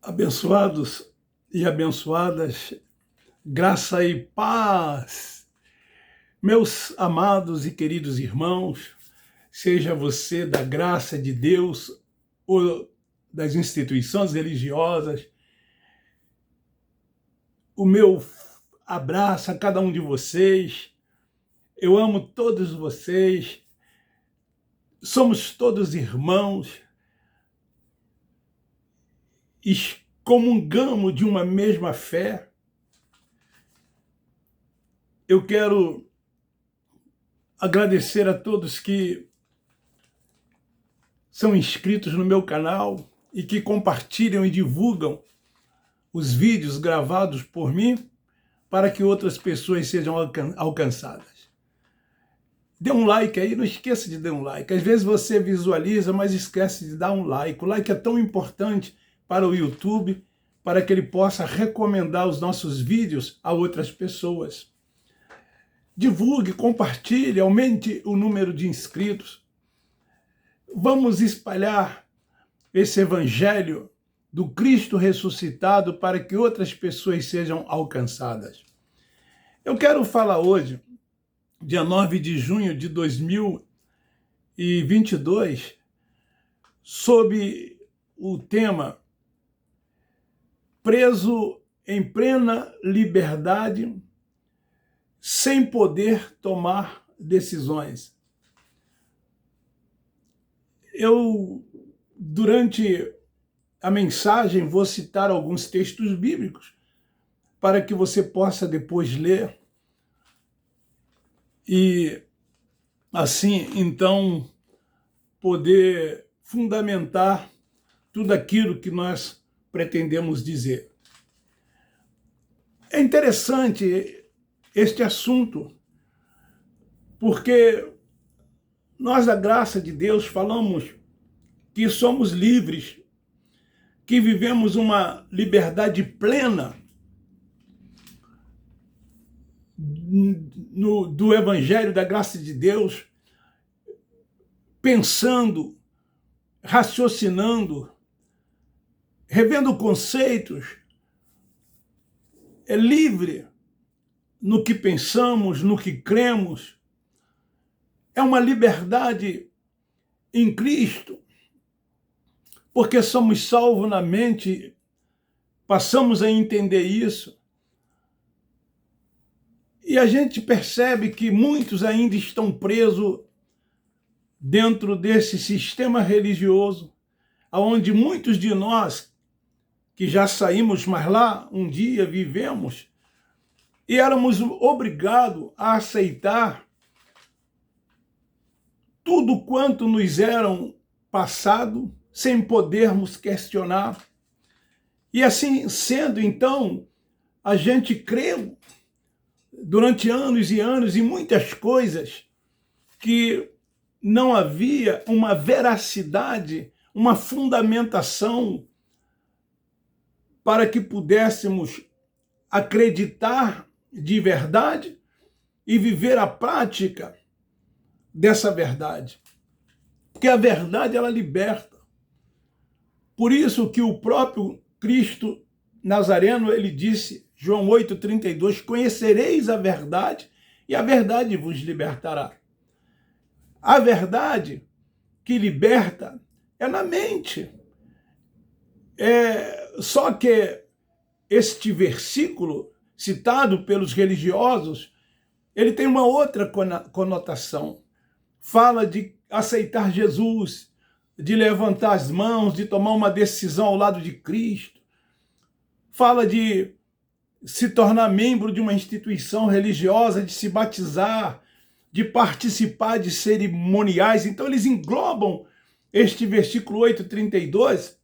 Abençoados e abençoadas, graça e paz. Meus amados e queridos irmãos, seja você da graça de Deus ou das instituições religiosas, o meu abraço a cada um de vocês. Eu amo todos vocês. Somos todos irmãos. Excomungamos de uma mesma fé. Eu quero agradecer a todos que são inscritos no meu canal e que compartilham e divulgam os vídeos gravados por mim para que outras pessoas sejam alcançadas. Dê um like aí, não esqueça de dar um like. Às vezes você visualiza, mas esquece de dar um like. O like é tão importante para o YouTube, para que ele possa recomendar os nossos vídeos a outras pessoas. Divulgue, compartilhe, aumente o número de inscritos. Vamos espalhar esse evangelho do Cristo ressuscitado para que outras pessoas sejam alcançadas. Eu quero falar hoje, dia 9 de junho de 2022, sobre o tema preso em plena liberdade, sem poder tomar decisões. Eu, durante a mensagem, vou citar alguns textos bíblicos para que você possa depois ler e, assim, então, poder fundamentar tudo aquilo que nós pretendemos dizer. É interessante este assunto, porque nós, da graça de Deus, falamos que somos livres, que vivemos uma liberdade plena do Evangelho da graça de Deus, pensando, raciocinando, revendo conceitos, é livre no que pensamos, no que cremos. É uma liberdade em Cristo, porque somos salvos na mente, passamos a entender isso. E a gente percebe que muitos ainda estão presos dentro desse sistema religioso, onde muitos de nós, que já saímos, mas lá um dia vivemos, e éramos obrigados a aceitar tudo quanto nos eram passado, sem podermos questionar. E assim sendo, então, a gente creu durante anos e anos em muitas coisas que não havia uma veracidade, uma fundamentação para que pudéssemos acreditar de verdade e viver a prática dessa verdade. Porque a verdade, ela liberta. Por isso que o próprio Cristo Nazareno, ele disse, João 8,32, conhecereis a verdade e a verdade vos libertará. A verdade que liberta é na mente. Só que este versículo, citado pelos religiosos, ele tem uma outra conotação. Fala de aceitar Jesus, de levantar as mãos, de tomar uma decisão ao lado de Cristo. Fala de se tornar membro de uma instituição religiosa, de se batizar, de participar de cerimoniais. Então eles englobam este versículo 8,32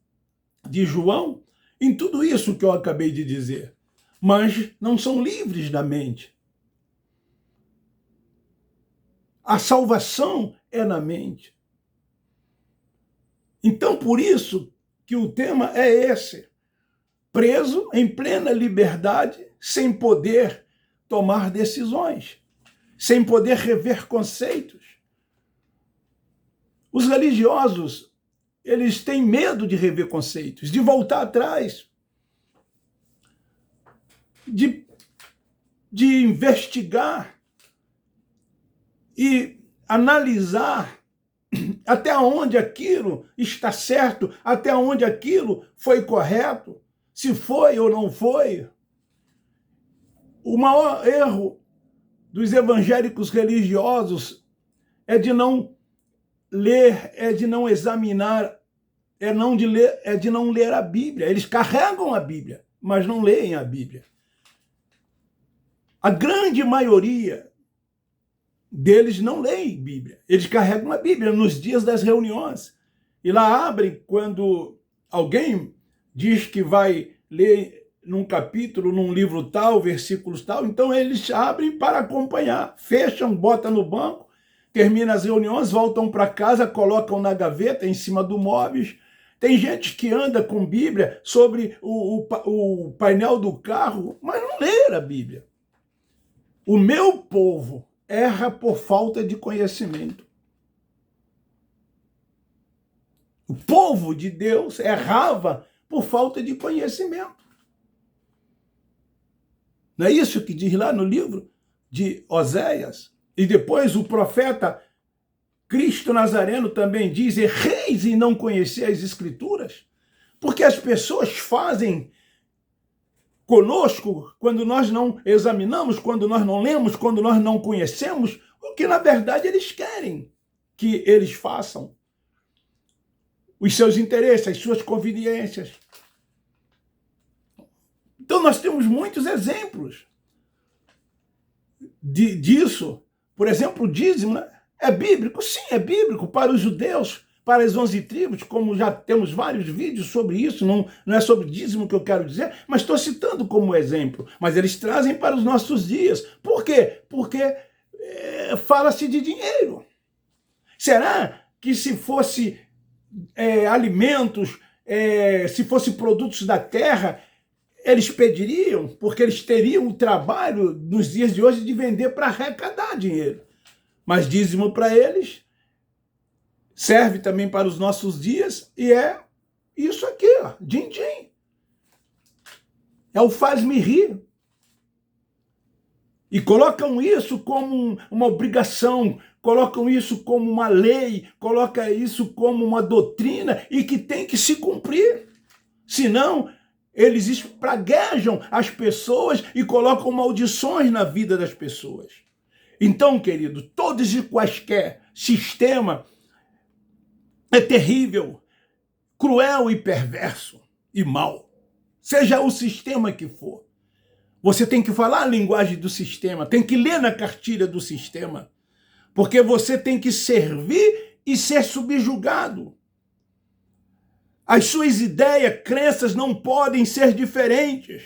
de João em tudo isso que eu acabei de dizer. Mas não são livres da mente. A salvação é na mente. Então, por isso que o tema é esse. Preso em plena liberdade, sem poder tomar decisões, sem poder rever conceitos. Os religiosos, eles têm medo de rever conceitos, de voltar atrás. de investigar e analisar até onde aquilo está certo, até onde aquilo foi correto, se foi ou não foi. O maior erro dos evangélicos religiosos é de não ler, é de não examinar, é de não ler a Bíblia. Eles carregam a Bíblia, mas não leem a Bíblia. A grande maioria deles não leem Bíblia. Eles carregam a Bíblia nos dias das reuniões. E lá abrem quando alguém diz que vai ler num capítulo, num livro tal, versículos tal, então eles abrem para acompanhar, fecham, botam no banco, terminam as reuniões, voltam para casa, colocam na gaveta, em cima do móveis. Tem gente que anda com Bíblia sobre o painel do carro, mas não lê a Bíblia. O meu povo erra por falta de conhecimento. O povo de Deus errava por falta de conhecimento. Não é isso que diz lá no livro de Oséias? E depois o profeta Cristo Nazareno também diz: erreis em não conhecer as Escrituras, porque as pessoas fazem conosco quando nós não examinamos, quando nós não lemos, quando nós não conhecemos, o que na verdade eles querem que eles façam. Os seus interesses, as suas conveniências. Então nós temos muitos exemplos disso. Por exemplo, o dízimo, né? É bíblico? Sim, é bíblico para os judeus, para as 11 tribos, como já temos vários vídeos sobre isso, não é sobre dízimo que eu quero dizer, mas estou citando como exemplo. Mas eles trazem para os nossos dias. Por quê? Porque fala-se de dinheiro. Será que se fosse alimentos, se fosse produtos da terra, eles pediriam? Porque eles teriam o trabalho nos dias de hoje de vender para arrecadar dinheiro. Mas dízimo para eles serve também para os nossos dias e é isso aqui, ó, din-din. É o faz-me rir. E colocam isso como uma obrigação, colocam isso como uma lei, colocam isso como uma doutrina e que tem que se cumprir. Senão, eles espraguejam as pessoas e colocam maldições na vida das pessoas. Então, querido, todos e quaisquer sistema é terrível, cruel e perverso e mau. Seja o sistema que for. Você tem que falar a linguagem do sistema, tem que ler na cartilha do sistema, porque você tem que servir e ser subjugado. As suas ideias, crenças não podem ser diferentes.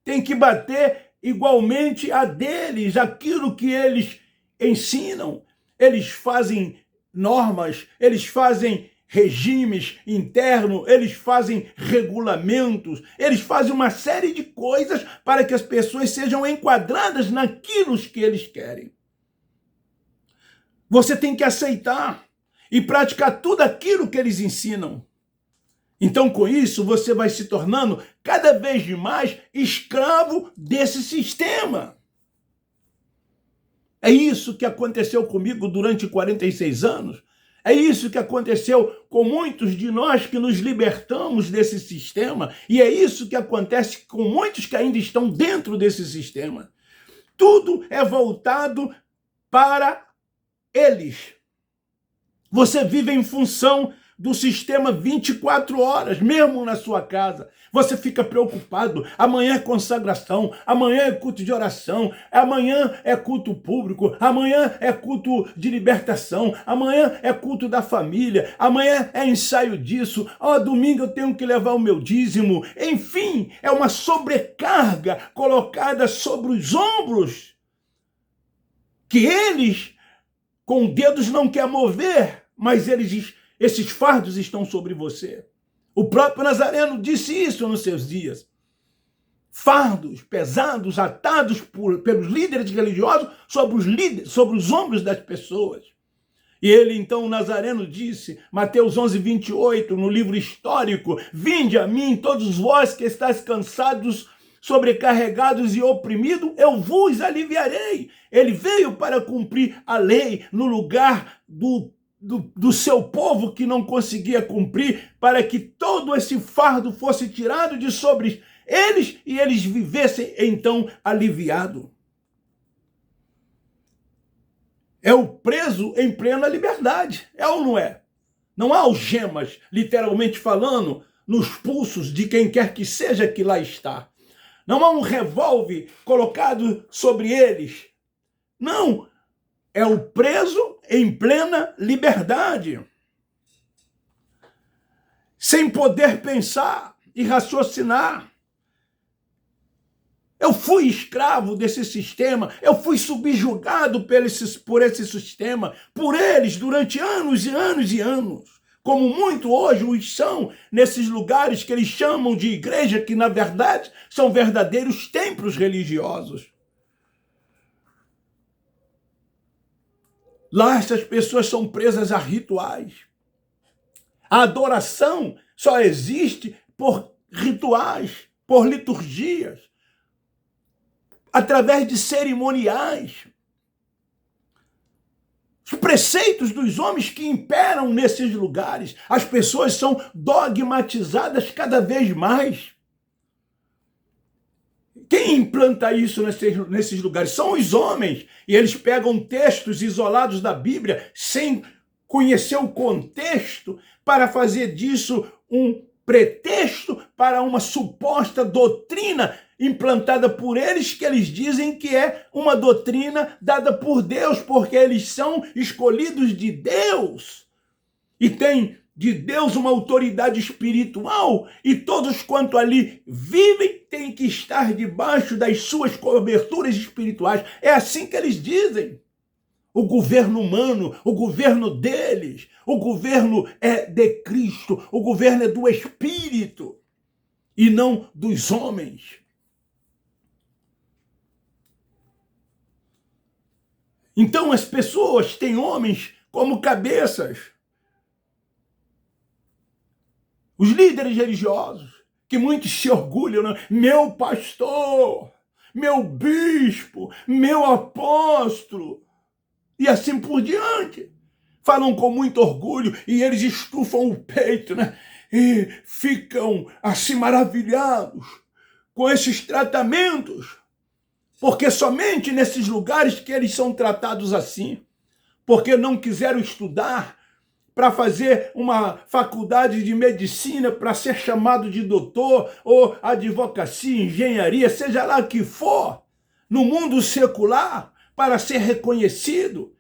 Tem que bater igualmente a deles, aquilo que eles ensinam. Eles fazem normas, eles fazem regimes internos, eles fazem regulamentos, eles fazem uma série de coisas para que as pessoas sejam enquadradas naquilo que eles querem. Você tem que aceitar e praticar tudo aquilo que eles ensinam. Então, com isso, você vai se tornando cada vez mais escravo desse sistema. É isso que aconteceu comigo durante 46 anos. É isso que aconteceu com muitos de nós que nos libertamos desse sistema. E é isso que acontece com muitos que ainda estão dentro desse sistema. Tudo é voltado para eles. Você vive em função do sistema 24 horas, mesmo na sua casa. Você fica preocupado. Amanhã é consagração, amanhã é culto de oração, amanhã é culto público, amanhã é culto de libertação, amanhã é culto da família, amanhã é ensaio disso, domingo eu tenho que levar o meu dízimo. Enfim, é uma sobrecarga colocada sobre os ombros que eles, com dedos, não querem mover, mas esses fardos estão sobre você. O próprio Nazareno disse isso nos seus dias. Fardos pesados, atados pelos líderes religiosos sobre os ombros das pessoas. E ele, então, o Nazareno disse, Mateus 11, 28, no livro histórico, vinde a mim, todos vós que estáis cansados, sobrecarregados e oprimidos, eu vos aliviarei. Ele veio para cumprir a lei no lugar do seu povo que não conseguia cumprir, para que todo esse fardo fosse tirado de sobre eles e eles vivessem então aliviados. É o preso em plena liberdade, é ou não é? Não há algemas, literalmente falando, nos pulsos de quem quer que seja que lá está. Não há um revólver colocado sobre eles. Não, é o preso em plena liberdade. Sem poder pensar e raciocinar. Eu fui escravo desse sistema, eu fui subjugado por esse sistema, por eles durante anos e anos e anos. Como muito hoje os são nesses lugares que eles chamam de igreja, que na verdade são verdadeiros templos religiosos. Lá essas pessoas são presas a rituais. A adoração só existe por rituais, por liturgias, através de cerimoniais. Os preceitos dos homens que imperam nesses lugares. As pessoas são dogmatizadas cada vez mais. Quem implanta isso nesses lugares? São os homens. E eles pegam textos isolados da Bíblia, sem conhecer o contexto, para fazer disso um pretexto para uma suposta doutrina implantada por eles, que eles dizem que é uma doutrina dada por Deus, porque eles são escolhidos de Deus e têm de Deus uma autoridade espiritual, e todos quanto ali vivem têm que estar debaixo das suas coberturas espirituais. É assim que eles dizem. O governo humano, o governo deles, o governo é de Cristo, o governo é do Espírito e não dos homens. Então as pessoas têm homens como cabeças. Os líderes religiosos, que muitos se orgulham, né? Meu pastor, meu bispo, meu apóstolo, e assim por diante. Falam com muito orgulho e eles estufam o peito, né? E ficam assim maravilhados com esses tratamentos, porque somente nesses lugares que eles são tratados assim, porque não quiseram estudar para fazer uma faculdade de medicina, para ser chamado de doutor, ou advocacia, engenharia, seja lá o que for, no mundo secular, para ser reconhecido,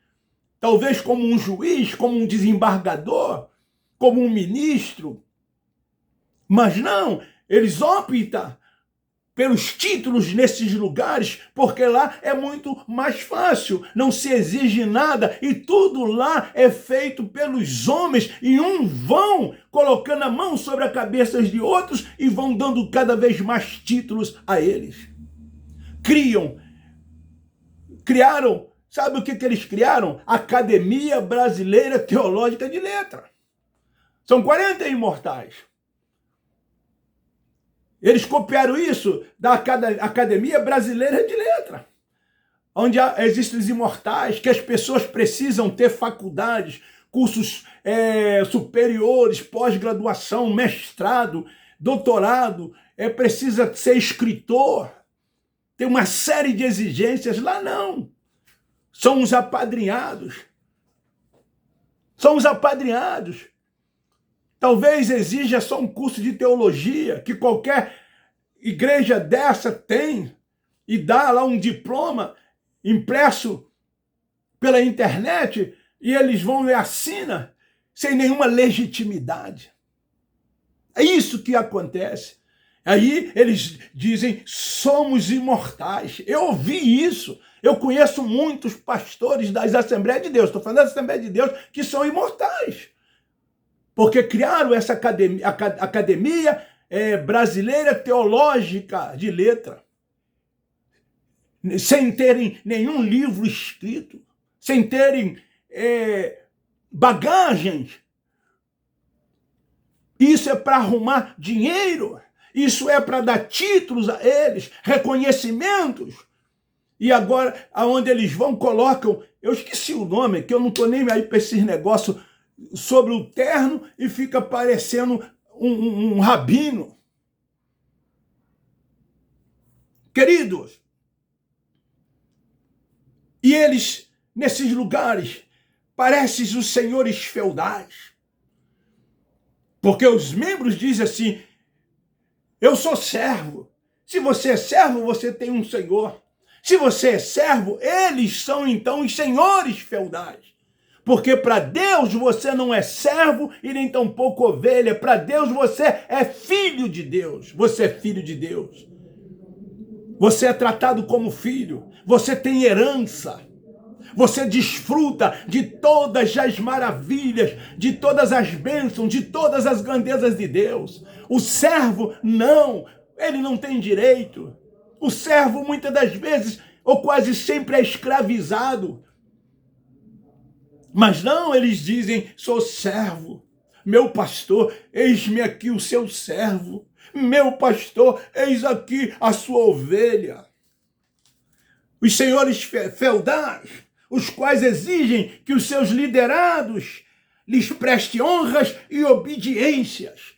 talvez como um juiz, como um desembargador, como um ministro. Mas não, eles optam pelos títulos nesses lugares, porque lá é muito mais fácil, não se exige nada e tudo lá é feito pelos homens, e uns vão colocando a mão sobre a cabeça de outros e vão dando cada vez mais títulos a eles. Criaram, sabe o que eles criaram? Academia Brasileira Teológica de Letra. São 40 imortais. Eles copiaram isso da Academia Brasileira de Letra, onde existem os imortais, que as pessoas precisam ter faculdades, cursos superiores, pós-graduação, mestrado, doutorado, precisa ser escritor, tem uma série de exigências. Lá não, são os apadrinhados. São os apadrinhados. Talvez exija só um curso de teologia, que qualquer igreja dessa tem, e dá lá um diploma impresso pela internet, e eles vão e assinam sem nenhuma legitimidade. É isso que acontece. Aí eles dizem, somos imortais. Eu ouvi isso. Eu conheço muitos pastores das Assembleias de Deus, estou falando das Assembleias de Deus, que são imortais. Porque criaram essa Academia Brasileira Teológica de Letra, sem terem nenhum livro escrito, sem terem bagagens. Isso é para arrumar dinheiro, Isso é para dar títulos a eles, reconhecimentos. E agora, aonde eles vão, colocam, eu esqueci o nome, que eu não estou nem aí para esses negócios, sobre o terno e fica parecendo um rabino. Queridos, e eles, nesses lugares, parecem os senhores feudais. Porque os membros dizem assim, eu sou servo. Se você é servo, você tem um senhor. Se você é servo, eles são então os senhores feudais. Porque para Deus você não é servo e nem tampouco ovelha. Para Deus você é filho de Deus. Você é filho de Deus. Você é tratado como filho. Você tem herança. Você desfruta de todas as maravilhas, de todas as bênçãos, de todas as grandezas de Deus. O servo, não. Ele não tem direito. O servo, muitas das vezes, ou quase sempre, é escravizado. Mas não, eles dizem, sou servo. Meu pastor, eis-me aqui o seu servo. Meu pastor, eis aqui a sua ovelha. Os senhores feudais, os quais exigem que os seus liderados lhes prestem honras e obediências,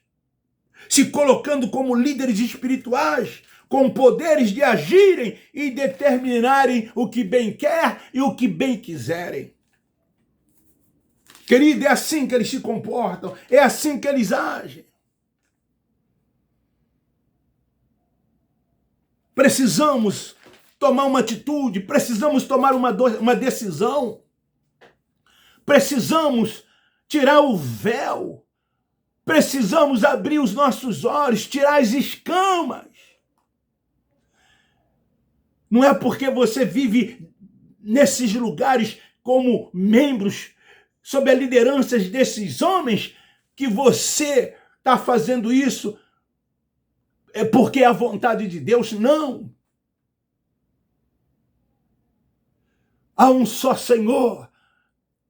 se colocando como líderes espirituais, com poderes de agirem e determinarem o que bem quer e o que bem quiserem. Querido, é assim que eles se comportam, é assim que eles agem. Precisamos tomar uma atitude, precisamos tomar uma decisão. Precisamos tirar o véu. Precisamos abrir os nossos olhos, tirar as escamas. Não é porque você vive nesses lugares como membros, sob a liderança desses homens, que você está fazendo isso é porque é a vontade de Deus. Não. Há um só Senhor,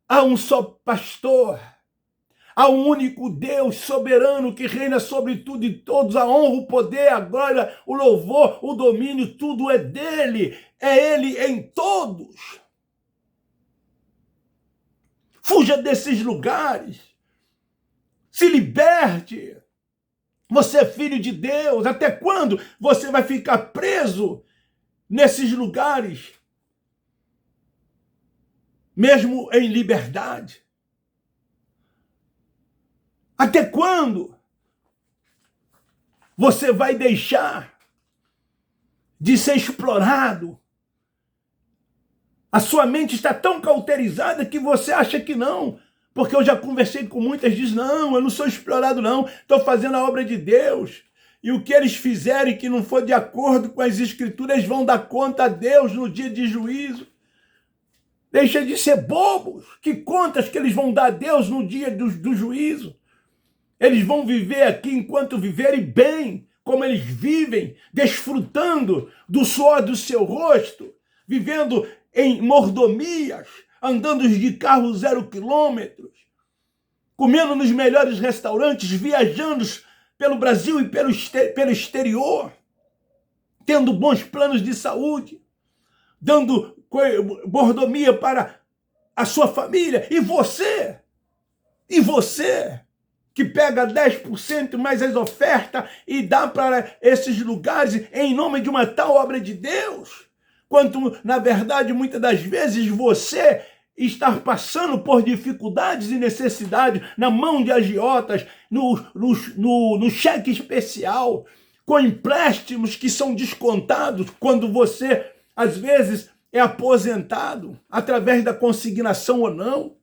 há um só pastor, há um único Deus soberano que reina sobre tudo e todos. A honra, o poder, a glória, o louvor, o domínio, tudo é dele. É ele em todos. Fuja desses lugares. Se liberte. Você é filho de Deus. Até quando você vai ficar preso nesses lugares? Mesmo em liberdade. Até quando você vai deixar de ser explorado? A sua mente está tão cauterizada que você acha que não. Porque eu já conversei com muitas, dizem, não, eu não sou explorado não, estou fazendo a obra de Deus. E o que eles fizerem que não for de acordo com as escrituras, eles vão dar conta a Deus no dia de juízo. Deixa de ser bobos. Que contas que eles vão dar a Deus no dia do juízo? Eles vão viver aqui enquanto viverem bem, como eles vivem, desfrutando do suor do seu rosto, vivendo em mordomias, andando de carro 0 quilômetros, comendo nos melhores restaurantes, viajando pelo Brasil e pelo exterior, tendo bons planos de saúde, dando mordomia para a sua família. E você que pega 10% mais as ofertas e dá para esses lugares em nome de uma tal obra de Deus, quanto, na verdade, muitas das vezes você está passando por dificuldades e necessidades na mão de agiotas, no cheque especial, com empréstimos que são descontados quando você, às vezes, é aposentado, através da consignação ou não.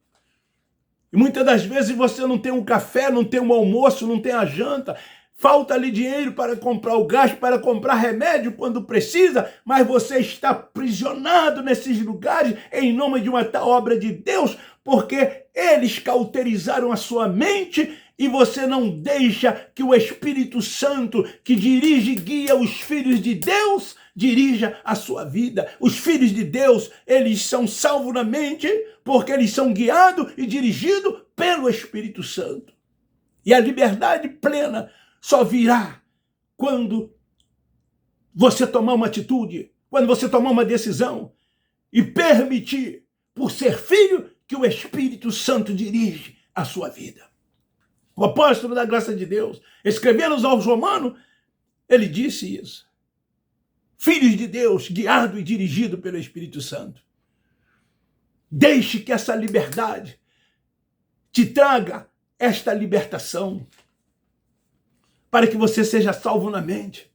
E muitas das vezes você não tem um café, não tem um almoço, não tem a janta. Falta ali dinheiro para comprar o gás, para comprar remédio quando precisa, mas você está aprisionado nesses lugares em nome de uma tal obra de Deus, porque eles cauterizaram a sua mente e você não deixa que o Espírito Santo, que dirige e guia os filhos de Deus, dirija a sua vida. Os filhos de Deus, eles são salvos na mente porque eles são guiados e dirigidos pelo Espírito Santo. E a liberdade plena só virá quando você tomar uma atitude, quando você tomar uma decisão e permitir, por ser filho, que o Espírito Santo dirige a sua vida. O apóstolo da graça de Deus, escrevendo aos Romanos, ele disse isso. Filhos de Deus, guiado e dirigido pelo Espírito Santo. Deixe que essa liberdade te traga esta libertação, para que você seja salvo na mente,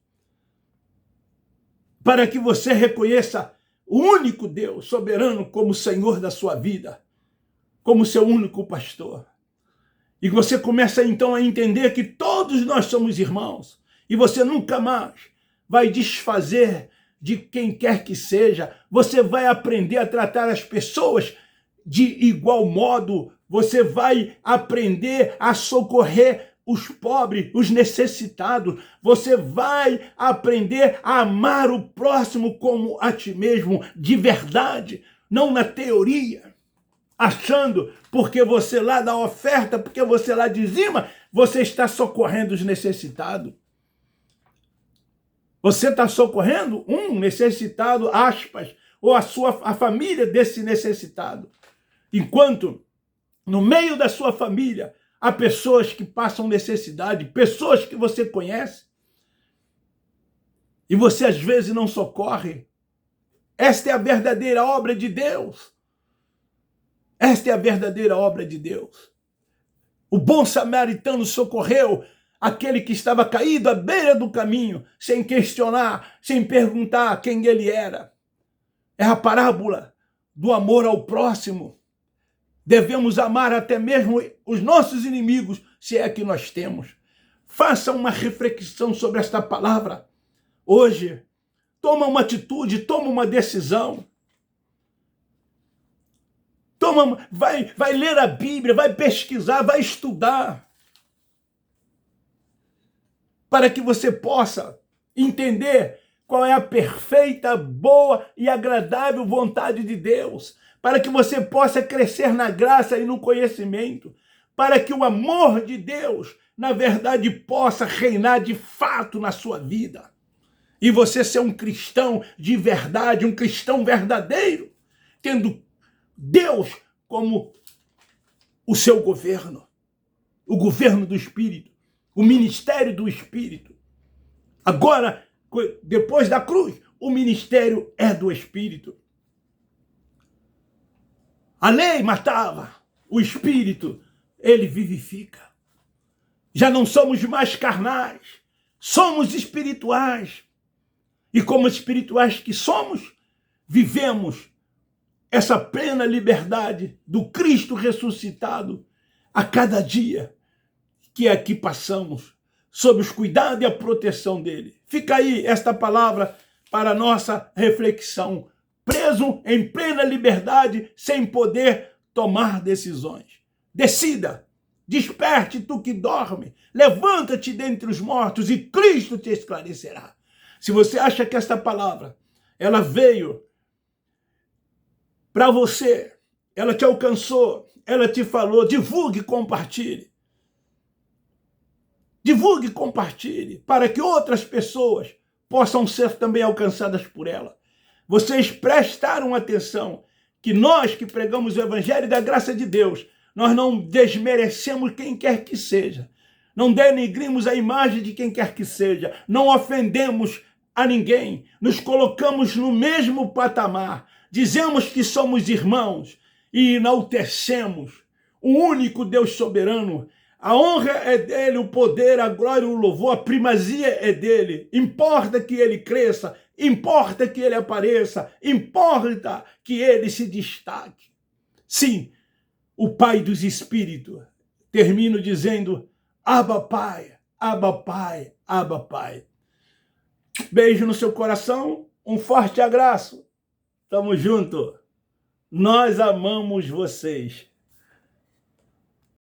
para que você reconheça o único Deus soberano como Senhor da sua vida, como seu único pastor. E você começa então a entender que todos nós somos irmãos, e você nunca mais vai desfazer de quem quer que seja. Você vai aprender a tratar as pessoas de igual modo, você vai aprender a socorrer os pobres, os necessitados. Você vai aprender a amar o próximo como a ti mesmo, de verdade, não na teoria, achando, porque você lá dá oferta, porque você lá dizima, você está socorrendo os necessitados. Você está socorrendo um necessitado, aspas, ou a família desse necessitado. Enquanto no meio da sua família há pessoas que passam necessidade, pessoas que você conhece, e você às vezes não socorre. Esta é a verdadeira obra de Deus. Esta é a verdadeira obra de Deus. O bom samaritano socorreu aquele que estava caído à beira do caminho, sem questionar, sem perguntar quem ele era. É a parábola do amor ao próximo. Devemos amar até mesmo os nossos inimigos, se é que nós temos. Faça uma reflexão sobre esta palavra. Hoje, toma uma atitude, toma uma decisão. Vai ler a Bíblia, vai pesquisar, vai estudar, para que você possa entender qual é a perfeita, boa e agradável vontade de Deus, para que você possa crescer na graça e no conhecimento, para que o amor de Deus, na verdade, possa reinar de fato na sua vida. E você ser um cristão de verdade, um cristão verdadeiro, tendo Deus como o seu governo, o governo do Espírito, o ministério do Espírito. Agora, depois da cruz, o ministério é do Espírito. A lei matava, o Espírito, ele vivifica. Já não somos mais carnais, somos espirituais. E como espirituais que somos, vivemos essa plena liberdade do Cristo ressuscitado a cada dia que aqui passamos, sob os cuidados e a proteção dele. Fica aí esta palavra para a nossa reflexão. Preso em plena liberdade, sem poder tomar decisões. Decida, desperte tu que dorme, levanta-te dentre os mortos e Cristo te esclarecerá. Se você acha que esta palavra, ela veio para você, ela te alcançou, ela te falou, divulgue e compartilhe. Divulgue e compartilhe, para que outras pessoas possam ser também alcançadas por ela. Vocês prestaram atenção que nós que pregamos o Evangelho da graça de Deus, nós não desmerecemos quem quer que seja, não denegrimos a imagem de quem quer que seja, não ofendemos a ninguém, nos colocamos no mesmo patamar, dizemos que somos irmãos e enaltecemos o único Deus soberano. A honra é dele, o poder, a glória, o louvor, a primazia é dele. Importa que ele cresça, importa que ele apareça, importa que ele se destaque. Sim, o Pai dos Espíritos. Termino dizendo, Abba Pai, Abba Pai, Abba Pai. Beijo no seu coração, um forte abraço. Tamo junto. Nós amamos vocês.